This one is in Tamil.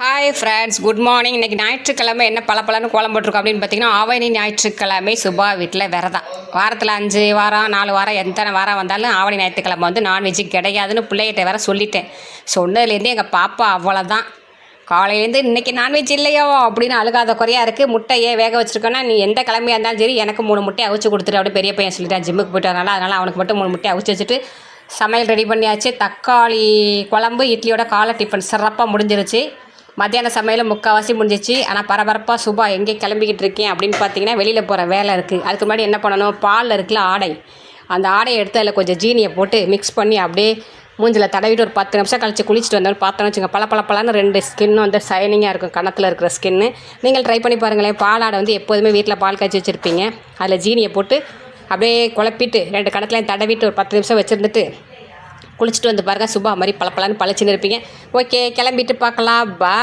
Hi friends, good morning. இன்றைக்கி ஞாயிற்றுக்கிழமை என்ன பலன்னு கோலம் போட்டிருக்கோம் அப்படின்னு பார்த்தீங்கன்னா, ஆவணி ஞாயிற்றுக்கிழமை சுபா வீட்டில் விரதம். வாரத்தில் 5 வாரம் 4 வாரம் எத்தனை வாரம் வந்தாலும் ஆவணி ஞாயிற்றுக்கிழமை வந்து நான்வெஜ்ஜு கிடையாதுன்னு பிள்ளைகிட்ட வேற சொல்லிட்டேன். சொன்னதுலேருந்து எங்கள் பாப்பா அவ்வளோதான். காலையிலேருந்து இன்றைக்கி நான்வெஜ் இல்லையோ அப்படின்னு அழுகாத குறையாக இருக்குது. முட்டையே வேக வச்சுருக்கோன்னா, நீ எந்த கிழமையாக இருந்தாலும் சரி எனக்கு 3 முட்டையை அவிச்சு கொடுத்துட்டு அப்படி பெரிய பையன் சொல்லிட்டான். ஜிம்முக்கு போயிட்டு வரனால அதனால் அவனுக்கு மட்டும் 3 முட்டையை அவிச்சு வச்சுட்டு சமையல் ரெடி பண்ணியாச்சு. தக்காளி குழம்பு இட்லியோட காலை டிஃபன் சிறப்பாக முடிஞ்சிருச்சு. மத்தியான சமையலும் முக்கால்வாசி முடிஞ்சிச்சு. ஆனால் பரபரப்பாக சுபா எங்கே கிளம்பிக்கிட்டு இருக்கேன் அப்படின்னு பார்த்தீங்கன்னா, வெளியில் போகிற வேலை இருக்குது. அதுக்கு முன்னாடி என்ன பண்ணணும், பாலில் இருக்குல்ல ஆடை, அந்த ஆடையை எடுத்து அதில் கொஞ்சம் ஜீனியை போட்டு மிக்ஸ் பண்ணி அப்படியே மூஞ்சில் தடவிட்டு ஒரு 10 நிமிஷம் கழிச்சு குளிச்சுட்டு வந்தோம். பார்த்தோன்னு வச்சுங்க, பளபளன்னு 2 ஸ்கின்னும் வந்து ஷைனிங்காக இருக்கும். கன்னத்தில் இருக்கிற ஸ்கின்னு நீங்கள் ட்ரை பண்ணி பாருங்களேன். பாலாடை வந்து எப்போதுமே வீட்டில் பால் காய்ச்சி வச்சுருப்பீங்க. அதில் ஜீனியை போட்டு அப்படியே குழப்பிட்டு 2 கணத்துலையும் தடவிட்டு ஒரு 10 நிமிஷம் வச்சுருந்துட்டு குளிச்சுட்டு வந்து பாருங்கள், சுபா மாதிரி பளபளன்னு பளிச்சுன்னு இருப்பீங்க. ஓகே, கிளம்பிட்டு பார்க்கலாம். பா.